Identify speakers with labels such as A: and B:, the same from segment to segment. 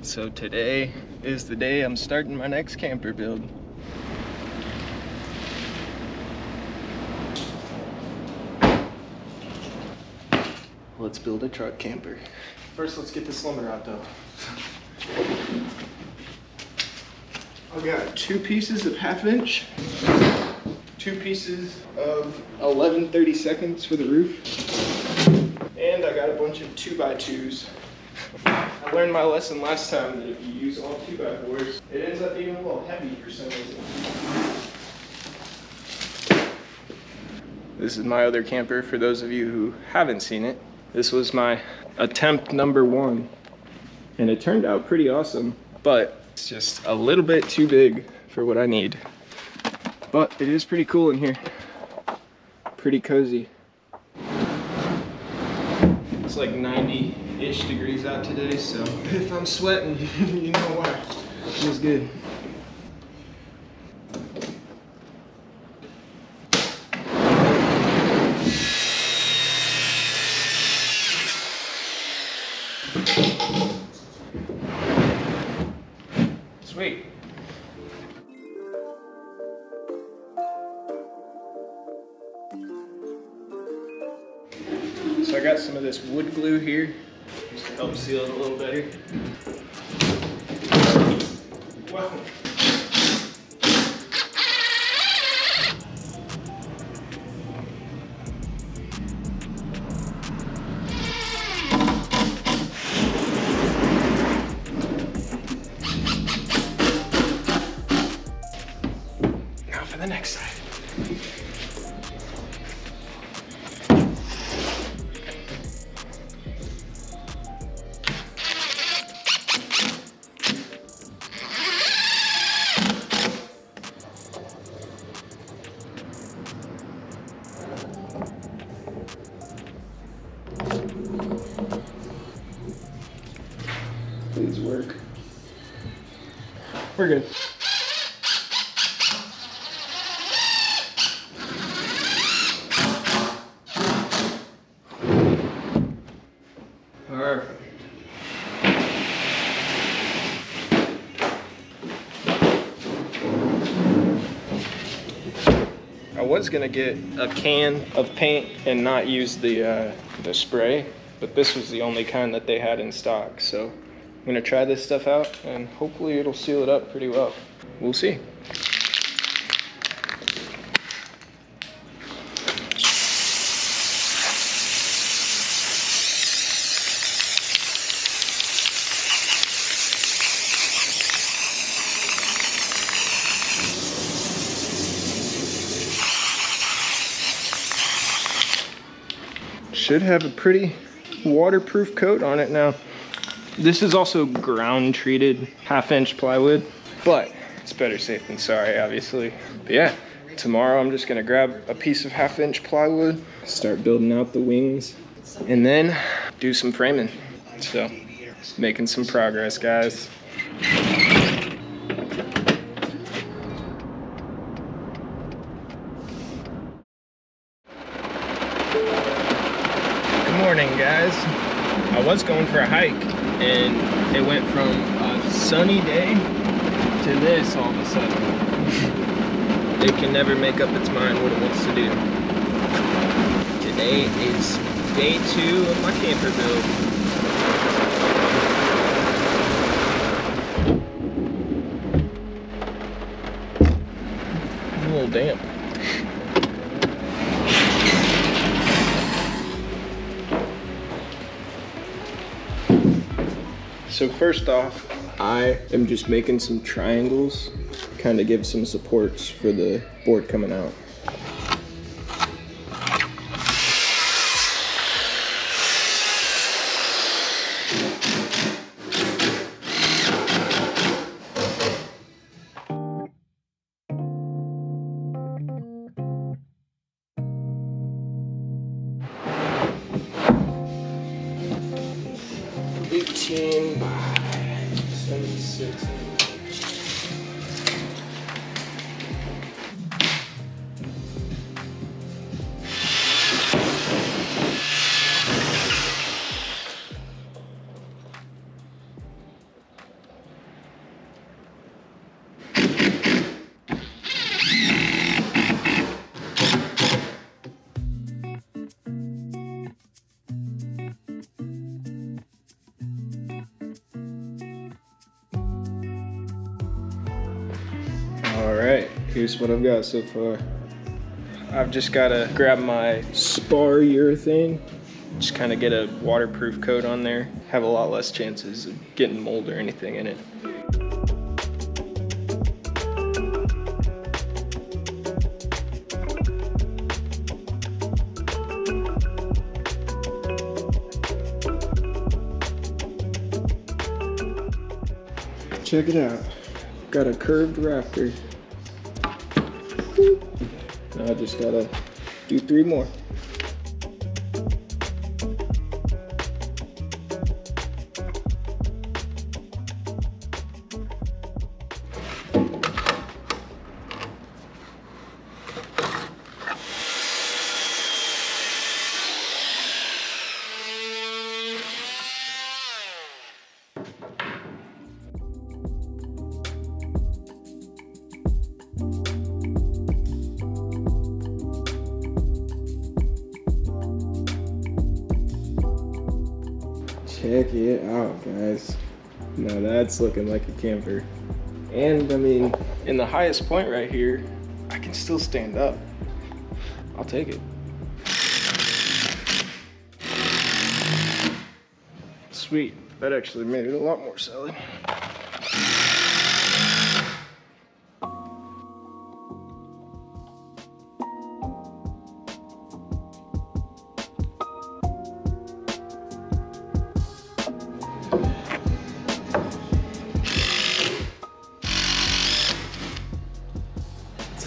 A: So today is the day I'm starting my next camper build. Let's build a truck camper. First, let's get this lumber out though. I've got 2 pieces of 1/2 inch, 2 pieces of 11/32 for the roof, and I got a bunch of 2x2s. I learned my lesson last time that if you use all 2x4s, it ends up being a little heavy for some reason. This is my other camper for those of you who haven't seen it. This was my attempt number 1, and it turned out pretty awesome, but it's just a little bit too big for what I need. But it is pretty cool in here, pretty cozy. It's like 90-ish degrees out today, so if I'm sweating, you know why. It feels good. Sweet. So I got some of this wood glue here, just to help seal it a little better. Wow. Now for the next side. Please work. We're good. Perfect. I was gonna get a can of paint and not use the spray, but this was the only kind that they had in stock, so I'm gonna try this stuff out and hopefully it'll seal it up pretty well. We'll see. Should have a pretty waterproof coat on it now. This is also ground treated 1/2 inch plywood, but it's better safe than sorry, obviously. But yeah, tomorrow I'm just gonna grab a piece of 1/2 inch plywood, start building out the wings, and then do some framing. So, making some progress, guys. Good morning, guys. I was going for a hike, and it went from a sunny day to this all of a sudden. It can never make up its mind what it wants to do. Today is day 2 of my camper build. A little damp. So first off, I am just making some triangles, kind of give some supports for the board coming out. By 76. Here's what I've got so far. I've just gotta grab my spar urethane, just kind of get a waterproof coat on there, have a lot less chances of getting mold or anything in it. Check it out. Got a curved rafter. Now I just gotta do 3 more. Check it out, guys. Now that's looking like a camper. And I mean, in the highest point right here, I can still stand up. I'll take it. Sweet, that actually made it a lot more solid.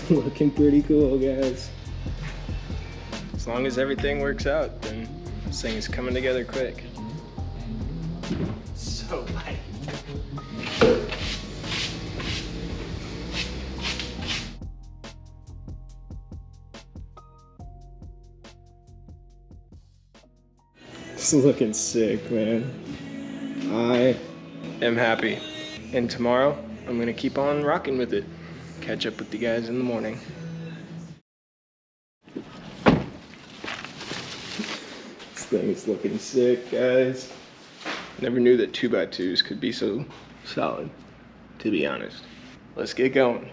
A: Looking pretty cool, guys. As long as everything works out, then this thing is coming together quick. So light. This is looking sick, man. I am happy. And tomorrow, I'm gonna keep on rocking with it. Catch up with you guys in the morning. This thing is looking sick, guys. Never knew that 2x2s could be so solid, to be honest. Let's get going.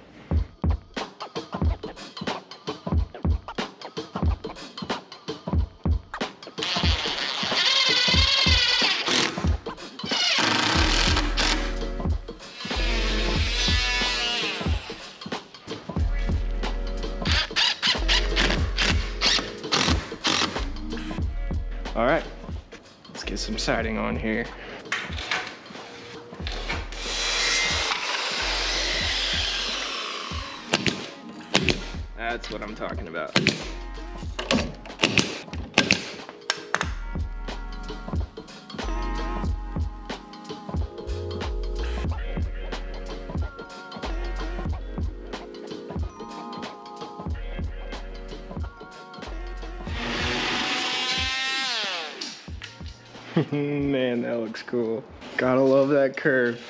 A: All right, let's get some siding on here. That's what I'm talking about. Man, that looks cool. Gotta love that curve.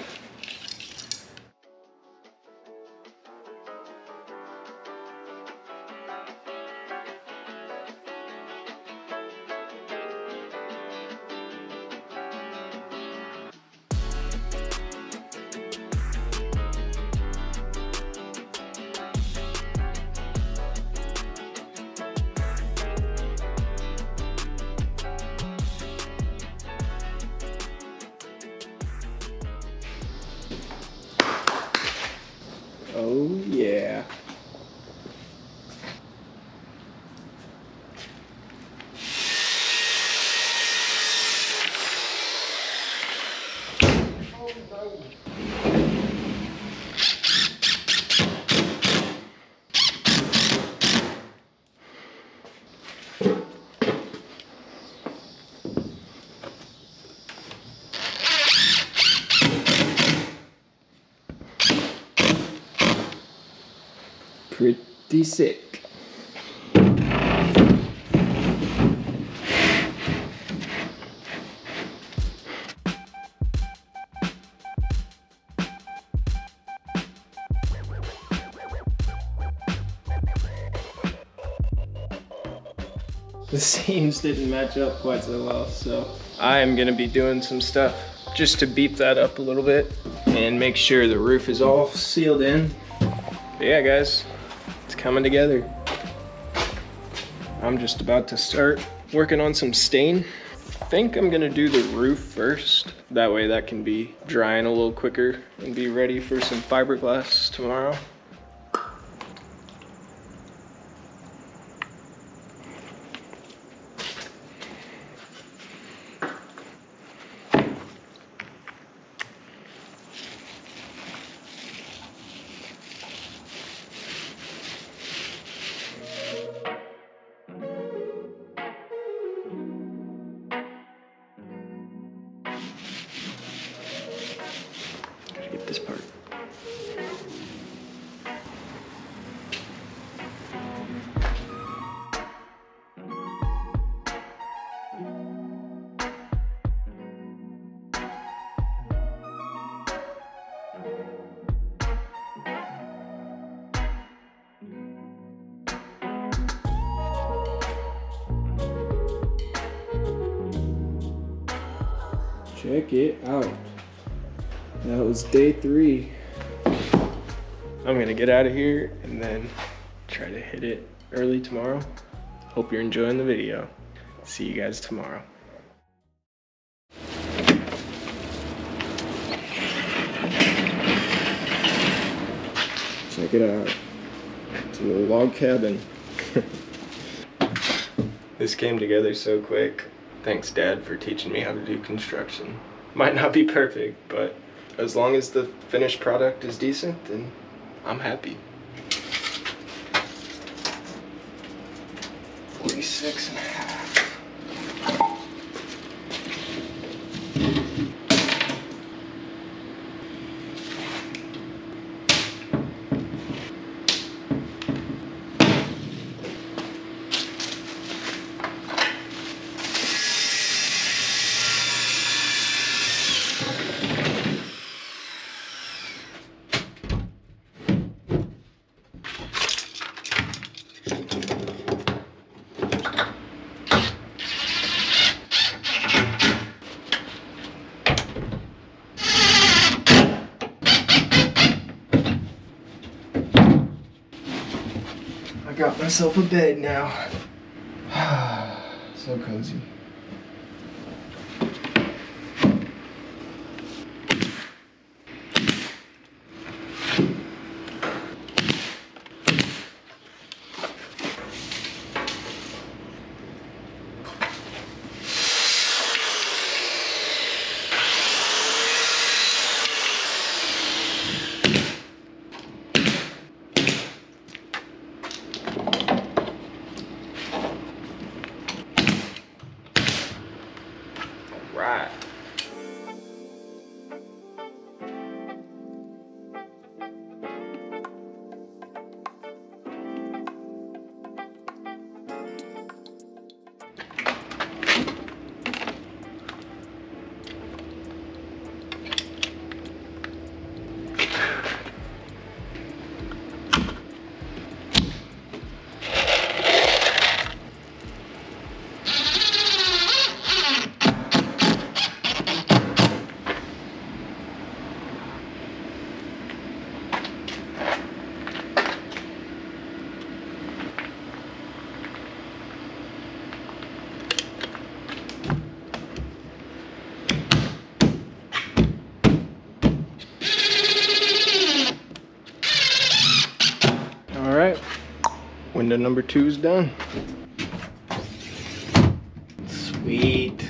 A: Oh yeah. Pretty sick. The seams didn't match up quite so well, so I am gonna be doing some stuff just to beef that up a little bit and make sure the roof is all sealed in. But yeah, guys, It's coming together. I'm just about to start working on some stain. I think I'm gonna do the roof first. That way that can be drying a little quicker and be ready for some fiberglass tomorrow. Get this part. Check it out. That was day 3. I'm gonna get out of here and then try to hit it early tomorrow. Hope you're enjoying the video. See you guys tomorrow. Check it out. It's a little log cabin. This came together so quick. Thanks, Dad, for teaching me how to do construction. Might not be perfect, but as long as the finished product is decent, then I'm happy. 46.5. I got myself a bed now. So cozy. Right. All right, window number 2 is done. Sweet.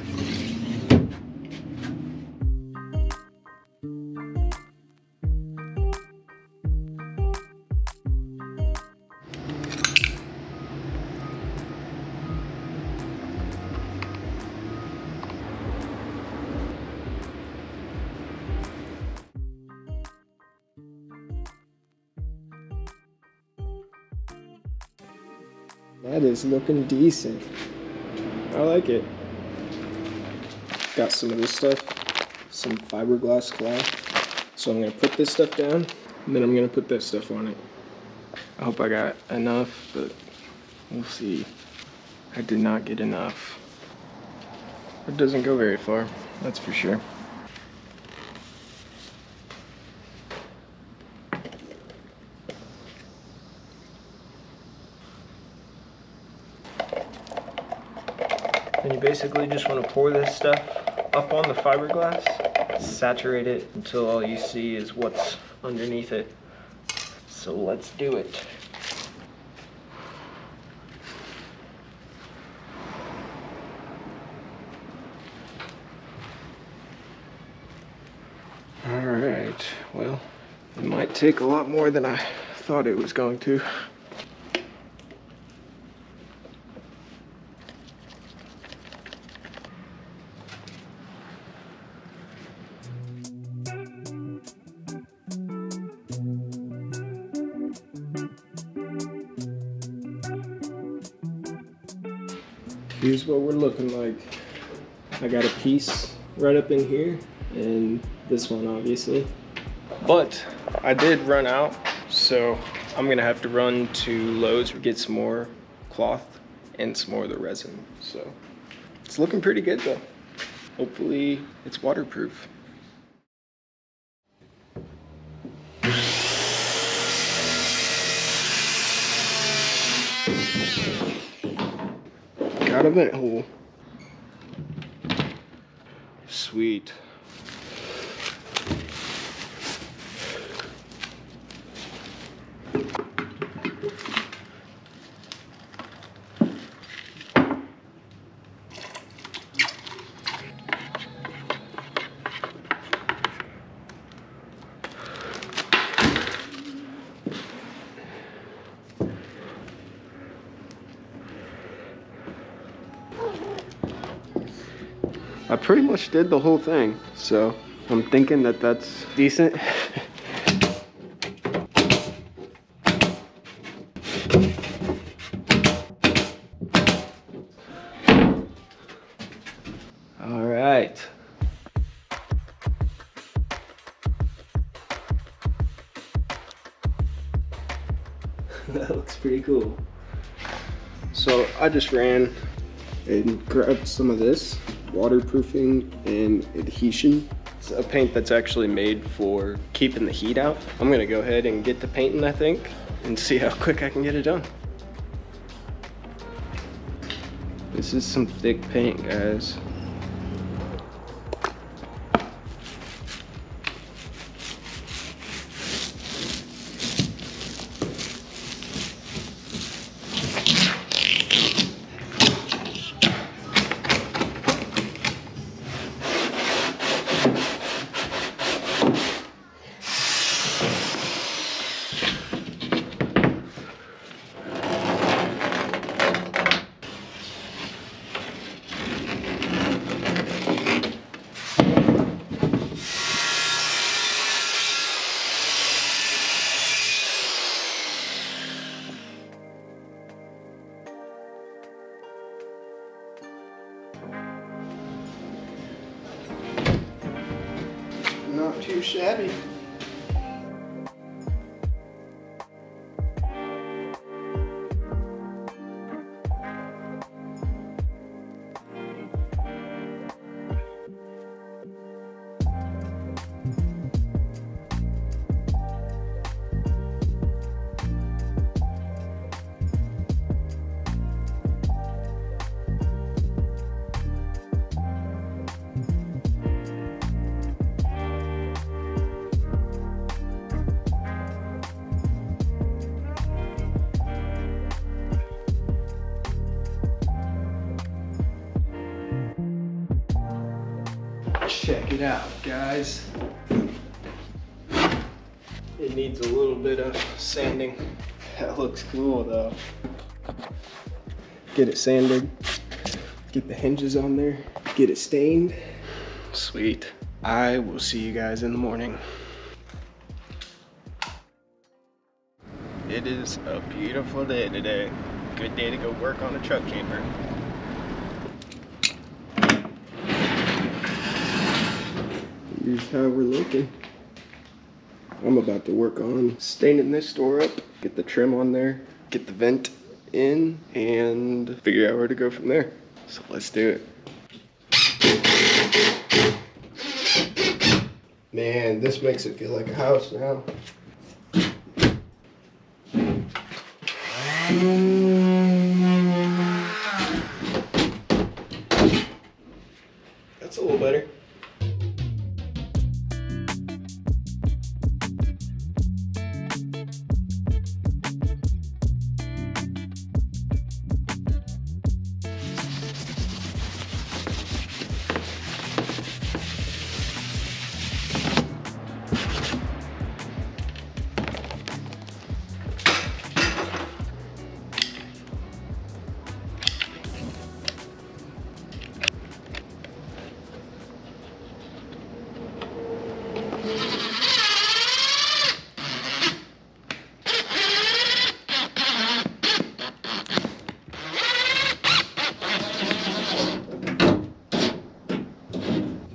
A: That is looking decent. I like it. Got some of this stuff, some fiberglass cloth. So I'm gonna put this stuff down, and then I'm gonna put that stuff on it. I hope I got enough, but we'll see. I did not get enough. It doesn't go very far, that's for sure. basically just want to pour this stuff up on the fiberglass, saturate it until all you see is what's underneath it. So let's do it. All right, well, it might take a lot more than I thought it was going to. Here's what we're looking like. I got a piece right up in here, and this one obviously. But I did run out, so I'm gonna have to run to Lowe's to get some more cloth and some more of the resin. So it's looking pretty good though. Hopefully it's waterproof. Got a vent hole. Sweet. I pretty much did the whole thing, so I'm thinking that that's decent. All right. That looks pretty cool. So I just ran and grabbed some of this waterproofing and adhesion. It's a paint that's actually made for keeping the heat out. I'm gonna go ahead and get the painting, I think, and see how quick I can get it done. This is some thick paint, guys. Not too shabby. Check it out, guys. It needs a little bit of sanding. That looks cool though. Get it sanded, get the hinges on there, get it stained. Sweet. I will see you guys in the morning. It is a beautiful day today. Good day to go work on a truck camper. Here's how we're looking. I'm about to work on staining this door up, get the trim on there, get the vent in, and figure out where to go from there. So let's do it. Man, this makes it feel like a house now.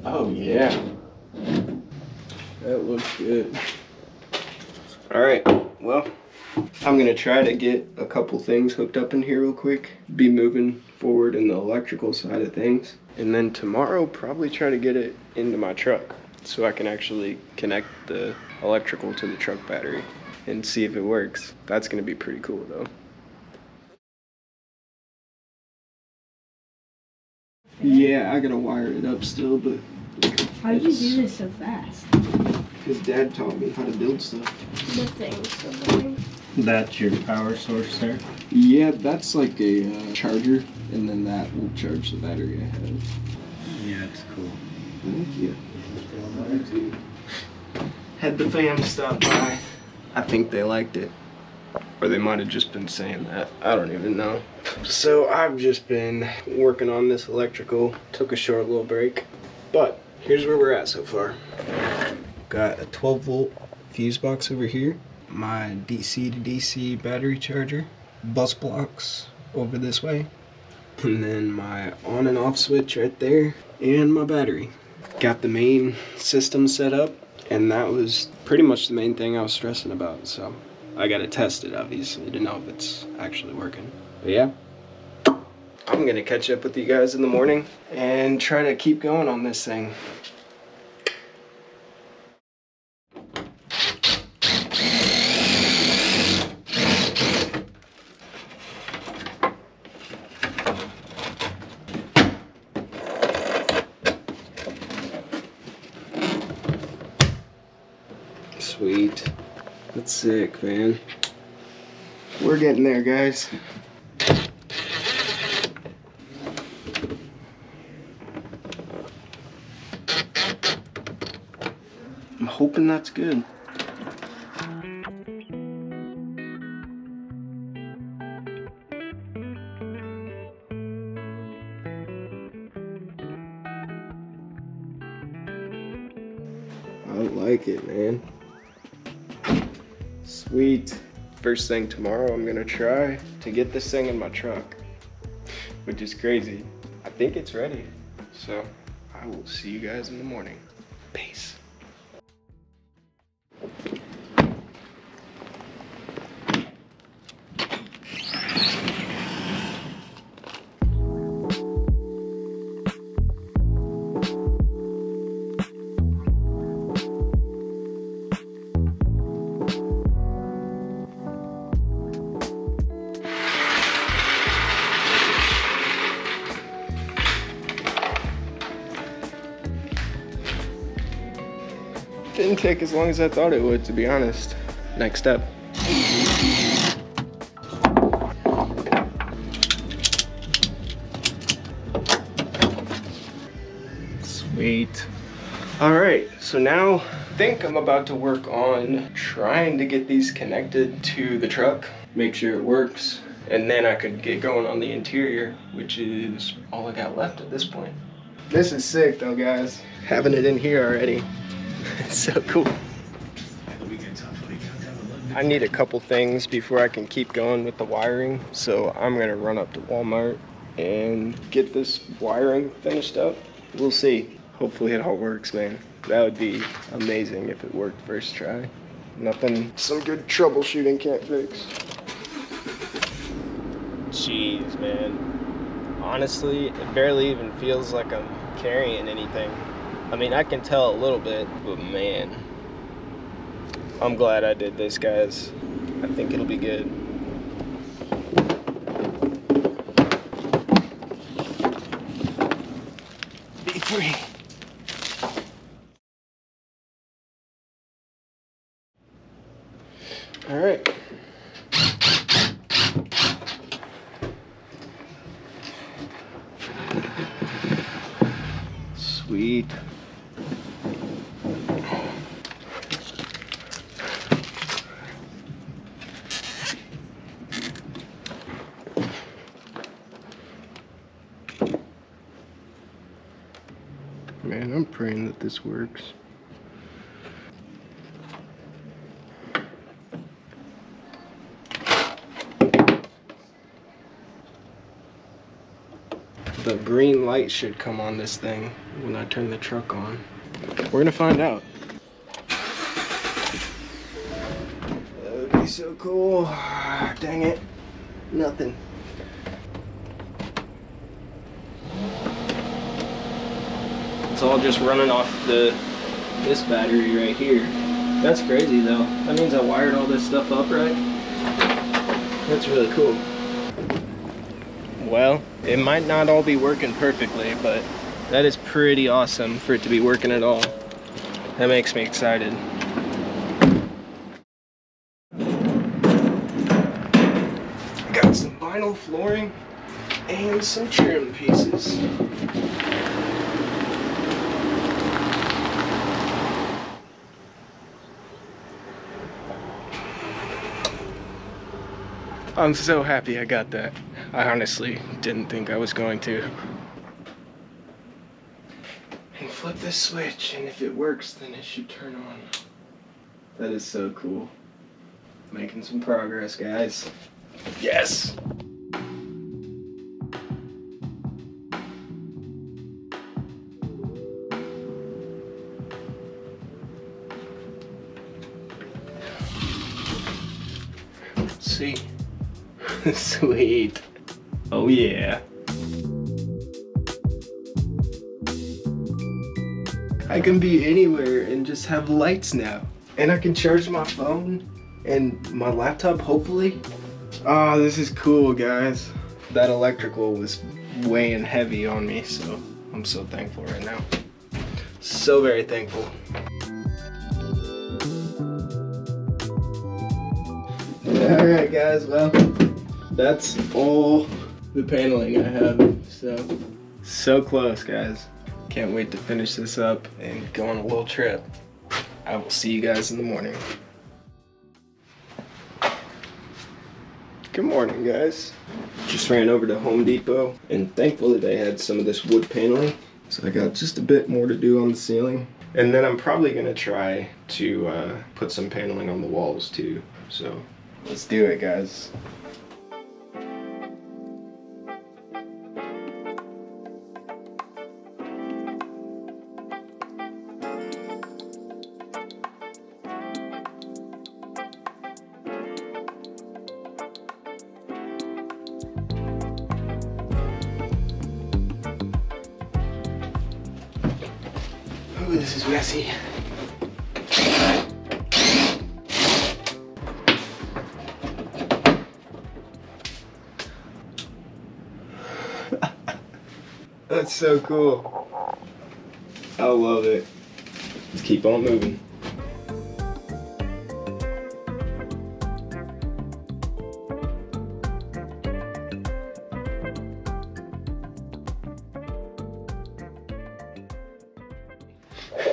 A: Oh yeah, that looks good. All right, well, I'm gonna try to get a couple things hooked up in here real quick, be moving forward in the electrical side of things, and then tomorrow probably try to get it into my truck so I can actually connect the electrical to the truck battery and see if it works. That's gonna be pretty cool though. Yeah, I gotta wire it up still, but
B: how did you do this so fast?
A: Because Dad taught me how to build stuff.
B: The thing's so boring.
C: That's your power source there?
A: Yeah, that's like a charger, and then that will charge the battery I have.
C: Yeah, it's cool.
A: Thank you. Had the fam stop by. I think they liked it. Or they might have just been saying that. I don't even know. So I've just been working on this electrical. Took a short little break. But here's where we're at so far. Got a 12 volt fuse box over here. My DC to DC battery charger. Bus blocks over this way. And then my on and off switch right there. And my battery. Got the main system set up. And that was pretty much the main thing I was stressing about. So I gotta test it obviously to know if it's actually working. But yeah. I'm gonna catch up with you guys in the morning and try to keep going on this thing. Sweet. That's sick, man. We're getting there, guys. I'm hoping that's good. I like it, man. Sweet. First thing tomorrow, I'm gonna try to get this thing in my truck, which is crazy. I think it's ready. So I will see you guys in the morning. Peace. Didn't take as long as I thought it would, to be honest. Next step. Sweet. All right, so now I think I'm about to work on trying to get these connected to the truck, make sure it works, and then I could get going on the interior, which is all I got left at this point. This is sick though, guys. Having it in here already. It's so cool. I need a couple things before I can keep going with the wiring, so I'm gonna run up to Walmart and get this wiring finished up. We'll see. Hopefully it all works, man. That would be amazing if it worked first try. Nothing some good troubleshooting can't fix. Jeez, man. Honestly, it barely even feels like I'm carrying anything. I mean, I can tell a little bit, but man, I'm glad I did this, guys. I think it'll be good. Be free. All right. Sweet. Man, I'm praying that this works. The green light should come on this thing when I turn the truck on. We're gonna find out. That would be so cool. Dang it. Nothing. It's all just running off this battery right here. That's crazy though. That means I wired all this stuff up right. That's really cool. Well, it might not all be working perfectly, but that is pretty awesome for it to be working at all. That makes me excited. Got some vinyl flooring and some trim pieces. I'm so happy I got that. I honestly didn't think I was going to. And flip this switch, and if it works, then it should turn on. That is so cool. Making some progress, guys. Yes! Let's see. Sweet. Oh yeah. I can be anywhere and just have lights now. And I can charge my phone and my laptop, hopefully. Ah, this is cool, guys. That electrical was weighing heavy on me, so I'm so thankful right now. So very thankful. Alright guys, well, that's all the paneling I have, so close guys. Can't wait to finish this up and go on a little trip. I will see you guys in the morning. Good morning guys. Just ran over to Home Depot and thankfully they had some of this wood paneling. So I got just a bit more to do on the ceiling. And then I'm probably gonna try to put some paneling on the walls too. So let's do it guys. Ooh, this is messy. That's so cool. I love it. Let's keep on moving.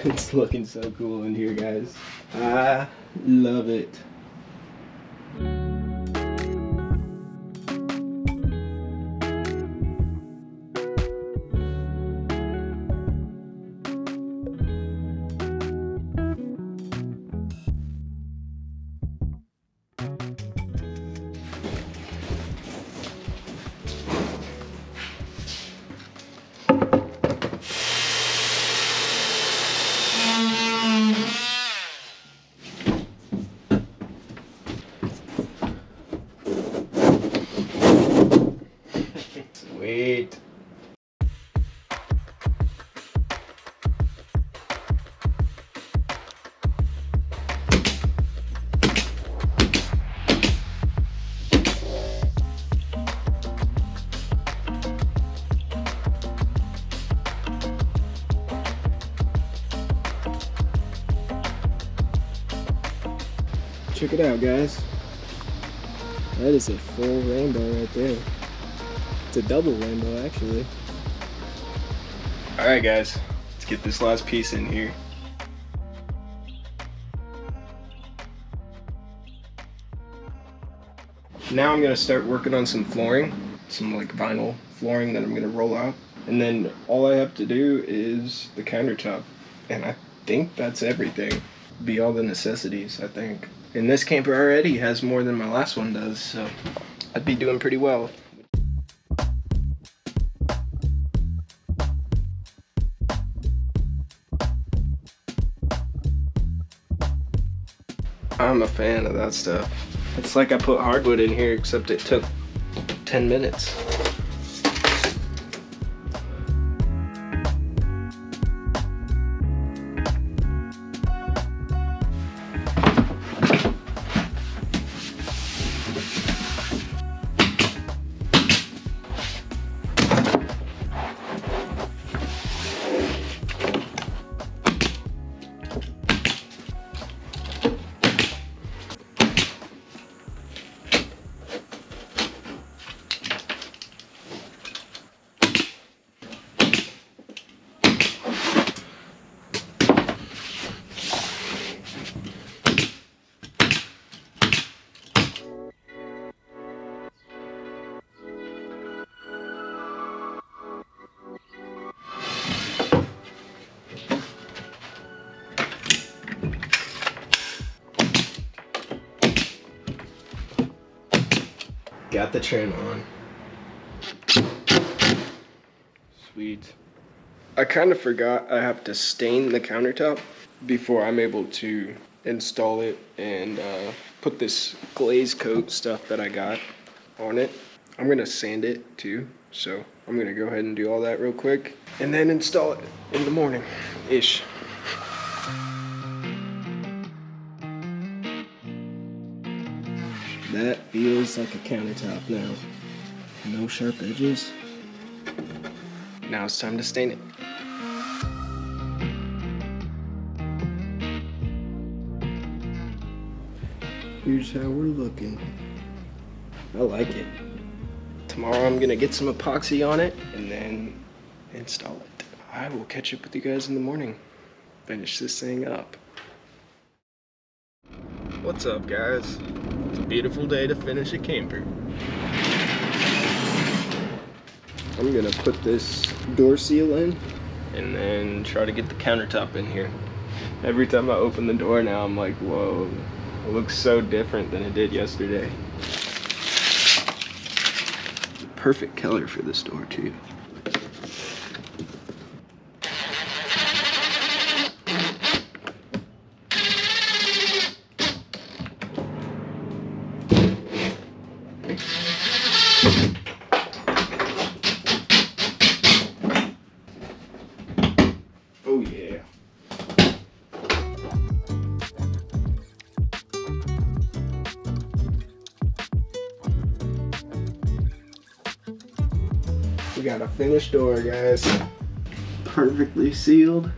A: It's looking so cool in here, guys. I love it. Sweet. Check it out, guys. That is a full rainbow right there. It's a double rainbow, actually. All right, guys, let's get this last piece in here. Now I'm gonna start working on some flooring, some like vinyl flooring that I'm gonna roll out. And then all I have to do is the countertop. And I think that's everything. Be all the necessities, I think. And this camper already has more than my last one does, so I'd be doing pretty well. I'm a fan of that stuff. It's like I put hardwood in here, except it took 10 minutes. Got the trim on. Sweet. I kind of forgot I have to stain the countertop before I'm able to install it and put this glaze coat stuff that I got on it. I'm gonna sand it too, so I'm gonna go ahead and do all that real quick and then install it in the morning-ish. That feels like a countertop now. No sharp edges. Now it's time to stain it. Here's how we're looking. I like it. Tomorrow I'm gonna get some epoxy on it and then install it. I will catch up with you guys in the morning. Finish this thing up. What's up, guys? It's a beautiful day to finish a camper. I'm gonna put this door seal in and then try to get the countertop in here. Every time I open the door now, I'm like, whoa, it looks so different than it did yesterday. Perfect color for this door too. Oh yeah. We got a finished door, guys. Perfectly sealed.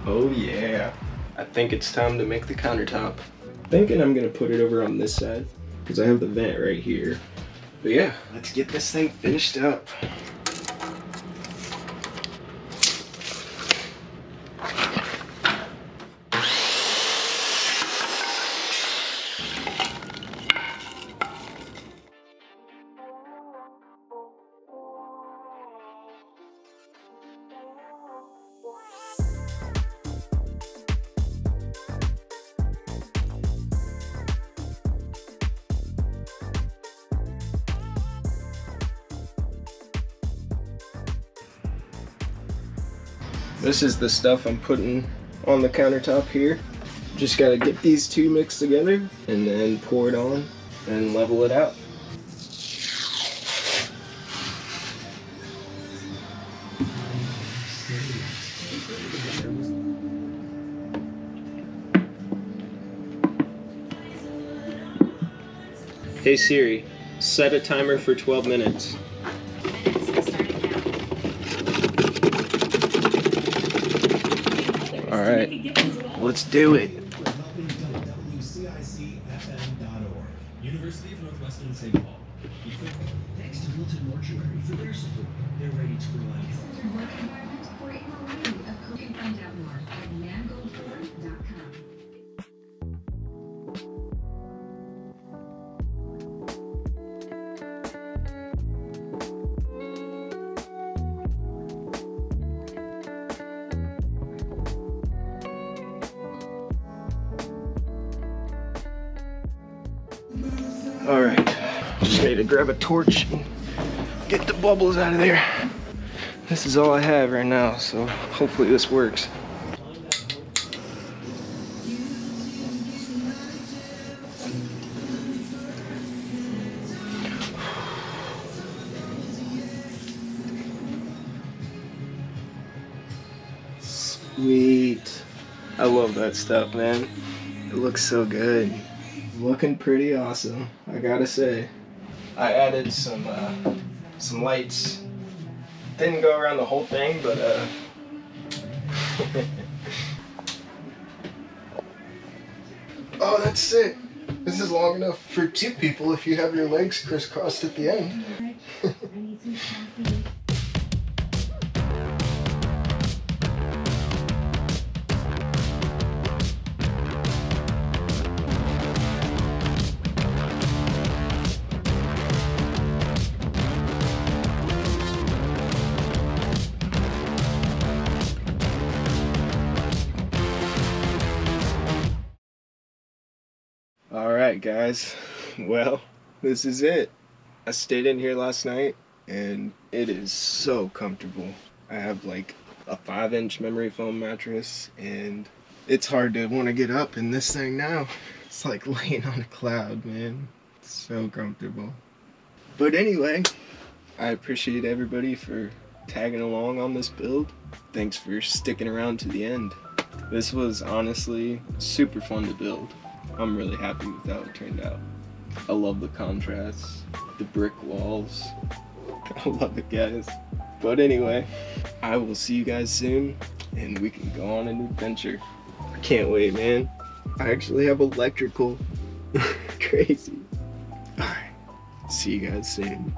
A: Oh yeah. I think it's time to make the countertop. Thinking I'm gonna put it over on this side because I have the vent right here. But yeah, let's get this thing finished up. This is the stuff I'm putting on the countertop here. Just gotta get these two mixed together and then pour it on and level it out. Hey Siri, set a timer for 12 minutes. All right, let's do it.
D: University of Northwestern St. Paul. Thanks to Wilton Mortuary for their support. They're ready to provide work environment for a variety of cooking. Find out more at mangoldform.com.
A: All right, just need to grab a torch and get the bubbles out of there. This is all I have right now, so hopefully this works. love that stuff, man. It looks so good. Looking pretty awesome, I gotta say. I added some lights. Didn't go around the whole thing, but oh, that's sick. This is long enough for 2 people if you have your legs crisscrossed at the end. Alright guys, well, this is it. I stayed in here last night and it is so comfortable. I have like a 5-inch memory foam mattress and it's hard to want to get up in this thing now. It's like laying on a cloud, man. It's so comfortable. But anyway, I appreciate everybody for tagging along on this build. Thanks for sticking around to the end. This was honestly super fun to build. I'm really happy with how it turned out. I love the contrasts, the brick walls. I love it, guys. But anyway, I will see you guys soon and we can go on an adventure. I can't wait, man. I actually have electrical. Crazy. Alright, see you guys soon.